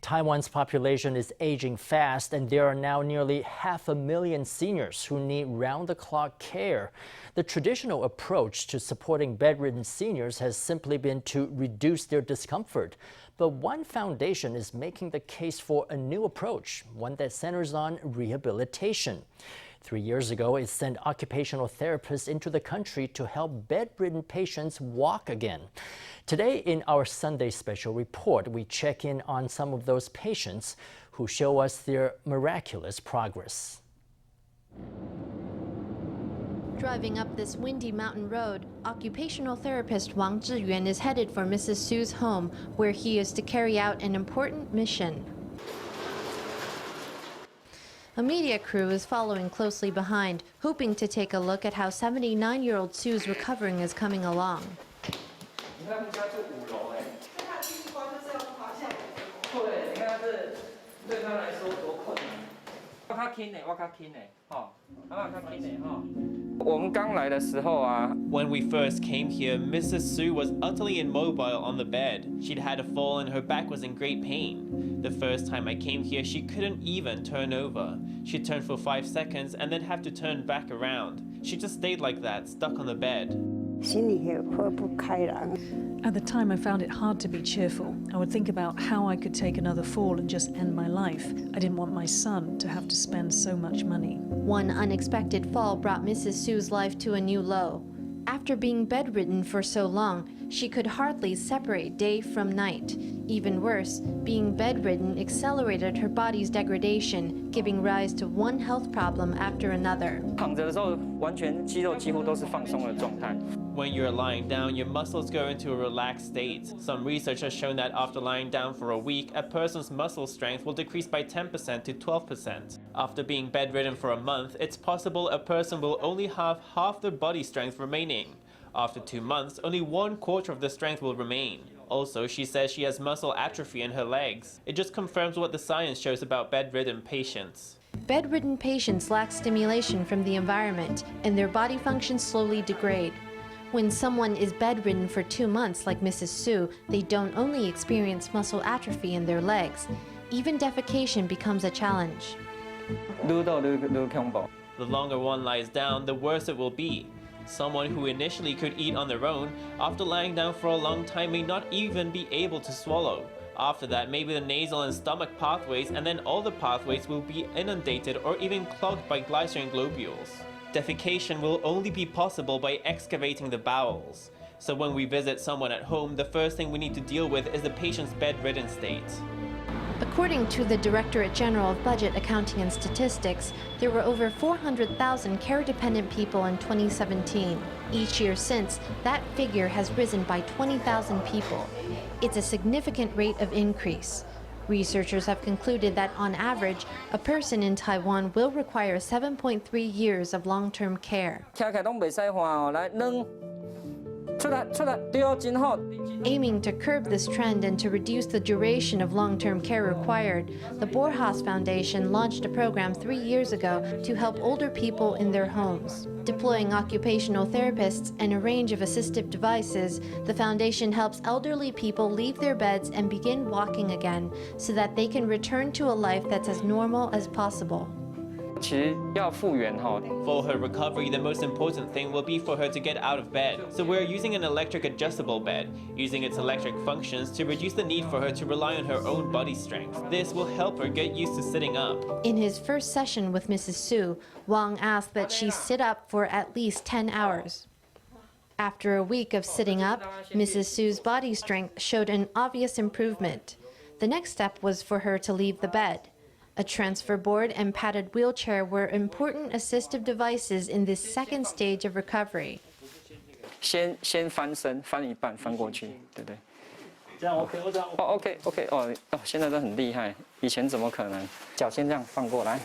Taiwan's population is aging fast, and there are now nearly 500,000 seniors who need round-the-clock care. The traditional approach to supporting bedridden seniors has simply been to reduce their discomfort. But one foundation is making the case for a new approach, one that centers on rehabilitation. 3 years ago, it sent occupational therapists into the country to help bedridden patients walk again. Today, in our Sunday special report, we check in on some of those patients who show us their miraculous progress. Driving up this windy mountain road, occupational therapist Wang Chih-yuan is headed for Mrs. Su's home, where he is to carry out an important mission. A media crew is following closely behind, hoping to take a look at how 79-year-old Su's recovering is coming along. When we first came here, Mrs. Su was utterly immobile on the bed. She'd had a fall and her back was in great pain. The first time I came here, she couldn't even turn over. She'd turn for 5 seconds and then have to turn back around. She just stayed like that, stuck on the bed. At the time, I found it hard to be cheerful. I would think about how I could take another fall and just end my life. I didn't want my son to have to spend so much money. One unexpected fall brought Mrs. Su's life to a new low. After being bedridden for so long, she could hardly separate day from night. Even worse, being bedridden accelerated her body's degradation, giving rise to one health problem after another. When you're lying down, your muscles go into a relaxed state. Some research has shown that after lying down for a week, a person's muscle strength will decrease by 10% to 12%. After being bedridden for a month, it's possible a person will only have half their body strength remaining. After 2 months, only 1/4 of the strength will remain. Also, she says she has muscle atrophy in her legs. It just confirms what the science shows about bedridden patients. Bedridden patients lack stimulation from the environment, and their body functions slowly degrade. When someone is bedridden for 2 months, like Mrs. Su, they don't only experience muscle atrophy in their legs. Even defecation becomes a challenge. The longer one lies down, the worse it will be. Someone who initially could eat on their own, after lying down for a long time may not even be able to swallow. After that, maybe the nasal and stomach pathways, and then all the pathways will be inundated or even clogged by glycerine globules. Defecation will only be possible by excavating the bowels. So when we visit someone at home, the first thing we need to deal with is the patient's bedridden state. According to the Directorate General of Budget, Accounting and Statistics, there were over 400,000 care-dependent people in 2017. Each year since, that figure has risen by 20,000 people. It's a significant rate of increase. Researchers have concluded that, on average, a person in Taiwan will require 7.3 years of long-term care. Aiming to curb this trend and to reduce the duration of long-term care required, the Borjas Foundation launched a program 3 years ago to help older people in their homes. Deploying occupational therapists and a range of assistive devices, the foundation helps elderly people leave their beds and begin walking again so that they can return to a life that's as normal as possible. For her recovery, the most important thing will be for her to get out of bed. So we're using an electric adjustable bed, using its electric functions to reduce the need for her to rely on her own body strength. This will help her get used to sitting up. In his first session with Mrs. Su, Wang asked that she sit up for at least 10 hours. After a week of sitting up, Mrs. Su's body strength showed an obvious improvement. The next step was for her to leave the bed. A transfer board and padded wheelchair were important assistive devices in this second stage of recovery. 先翻身，翻一半，翻过去，对不对？这样 OK， 这样 OK， 现在都很厉害，以前怎么可能？脚先这样放过来，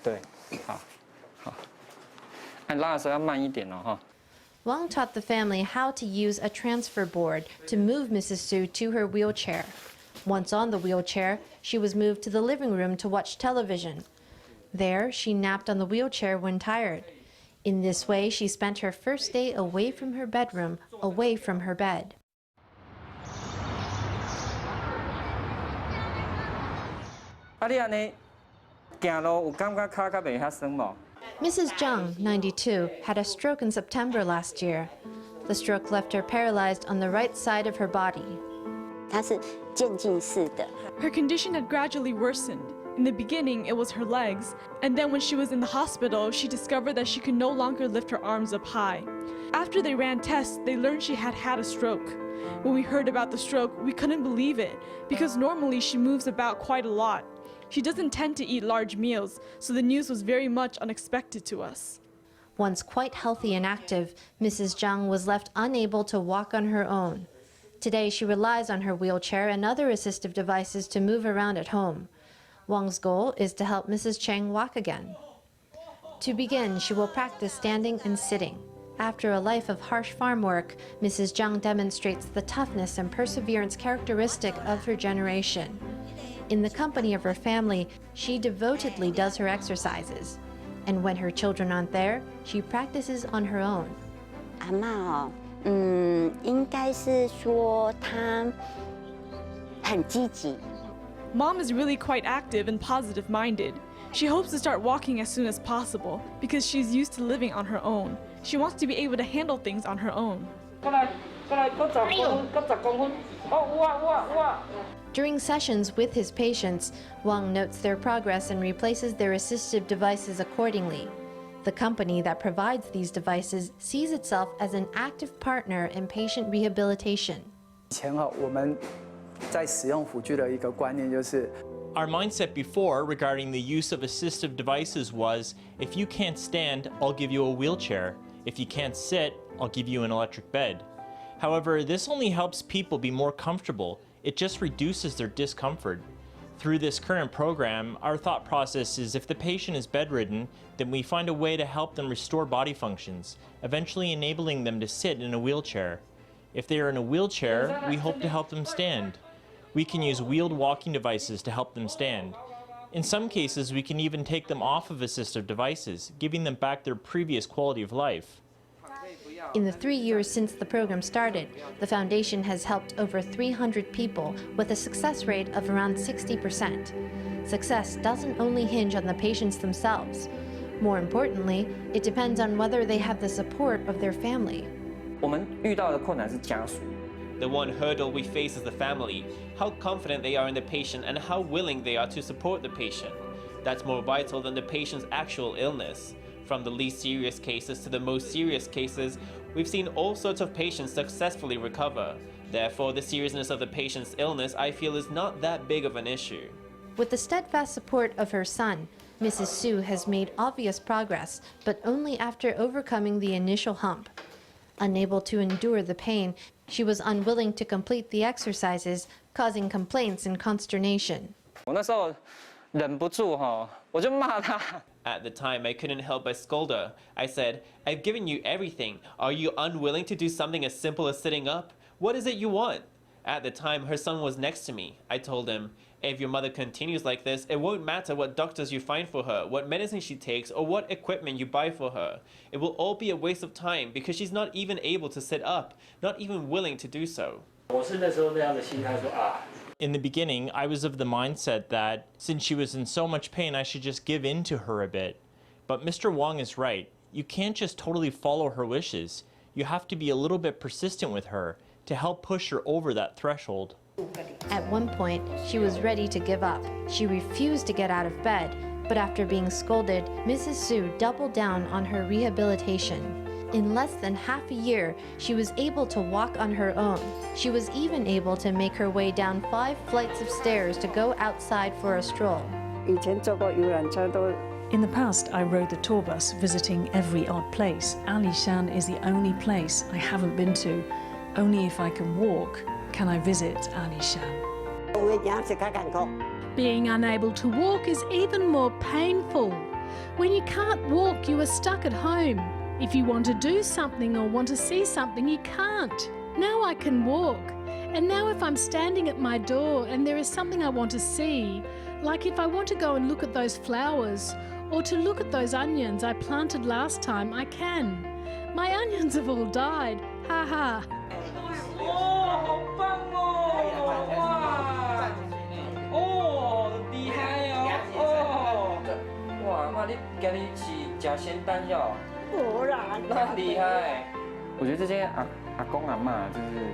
对，好，按拉的时候要慢一点哦，哈。Wang taught the family how to use a transfer board to move Mrs. Su to her wheelchair. Once on the wheelchair, she was moved to the living room to watch television. There, she napped on the wheelchair when tired. In this way, she spent her first day away from her bedroom, away from her bed. 你安尼行路有感觉脚较袂遐酸无？ Mrs. Zhang, 92, had a stroke in September last year. The stroke left her paralyzed on the right side of her body. 它是渐进式的。 Her condition had gradually worsened. In the beginning, it was her legs, and then when she was in the hospital, she discovered that she could no longer lift her arms up high. After they ran tests, they learned she had had a stroke. When we heard about the stroke, we couldn't believe it, because normally she moves about quite a lot. She doesn't tend to eat large meals, so the news was very much unexpected to us. Once quite healthy and active, Mrs. Zhang was left unable to walk on her own. Today, she relies on her wheelchair and other assistive devices to move around at home. Wang's goal is to help Mrs. Cheng walk again. To begin, she will practice standing and sitting. After a life of harsh farm work, Mrs. Zhang demonstrates the toughness and perseverance characteristic of her generation. In the company of her family, she devotedly does her exercises. And when her children aren't there, she practices on her own. 阿嬷哦，应该是说她很积极。 Mom is really quite active and positive-minded. She hopes to start walking as soon as possible because she's used to living on her own. She wants to be able to handle things on her own. During sessions with his patients, Wang notes their progress and replaces their assistive devices accordingly. The company that provides these devices sees itself as an active partner in patient rehabilitation. 以前我们在使用辅具的一个观念就是。 Our mindset before regarding the use of assistive devices was, if you can't stand, I'll give you a wheelchair. If you can't sit, I'll give you an electric bed. However, this only helps people be more comfortable. It just reduces their discomfort. Through this current program, our thought process is if the patient is bedridden, then we find a way to help them restore body functions, eventually enabling them to sit in a wheelchair. If they are in a wheelchair, we hope to help them stand. We can use wheeled walking devices to help them stand. In some cases, we can even take them off of assistive devices, giving them back their previous quality of life. In the 3 years since the program started, the foundation has helped over 300 people with a success rate of around 60%. Success doesn't only hinge on the patients themselves. More importantly, it depends on whether they have the support of their family. 我们遇到的困难是家属。 The one hurdle we face is the family, how confident they are in the patient and how willing they are to support the patient. That's more vital than the patient's actual illness. From the least serious cases to the most serious cases, we've seen all sorts of patients successfully recover. Therefore, the seriousness of the patient's illness, I feel, is not that big of an issue. With the steadfast support of her son, Mrs. Su has made obvious progress, but only after overcoming the initial hump. Unable to endure the pain, she was unwilling to complete the exercises, causing complaints and consternation. 我那时候忍不住我就骂他。 At the time, I couldn't help but scold her. I said, I've given you everything. Are you unwilling to do something as simple as sitting up? What is it you want? At the time, her son was next to me. I told him, if your mother continues like this, it won't matter what doctors you find for her, what medicine she takes, or what equipment you buy for her. It will all be a waste of time because she's not even able to sit up, not even willing to do so. In the beginning, I was of the mindset that since she was in so much pain, I should just give in to her a bit. But Mr. Wang is right. You can't just totally follow her wishes. You have to be a little bit persistent with her to help push her over that threshold. At one point, she was ready to give up. She refused to get out of bed, but after being scolded, Mrs. Su doubled down on her rehabilitation. In less than half a year, she was able to walk on her own. She was even able to make her way down 5 flights of stairs to go outside for a stroll. 以前坐过游览车都 In the past, I rode the tour bus, visiting every odd place. Alishan is the only place I haven't been to. Only if I can walk can I visit Alishan. 我也是较艰苦。 Being unable to walk is even more painful. When you can't walk, you are stuck at home. If you want to do something or want to see something, you can't. Now I can walk. And now if I'm standing at my door and there is something I want to see, like if I want to go and look at those flowers or to look at those onions I planted last time, I can. My onions have all died. Ha ha. 你家里是吃仙丹药？我啦，那厉害！我觉得这些阿公阿嬷就是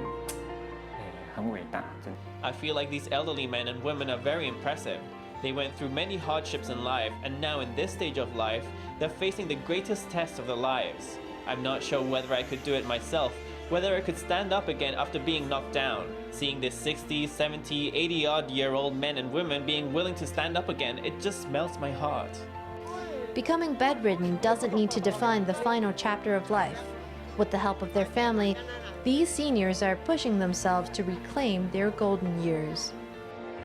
很伟大，真的。 I feel like these elderly men and women are very impressive. They went through many hardships in life, and now in this stage of life, they're facing the greatest test of their lives. I'm not sure whether I could do it myself, whether I could stand up again after being knocked down. Seeing these 60, 70, 80-odd-year-old men and women being willing to stand up again, it just melts my heart. Becoming bedridden doesn't need to define the final chapter of life. With the help of their family, these seniors are pushing themselves to reclaim their golden years.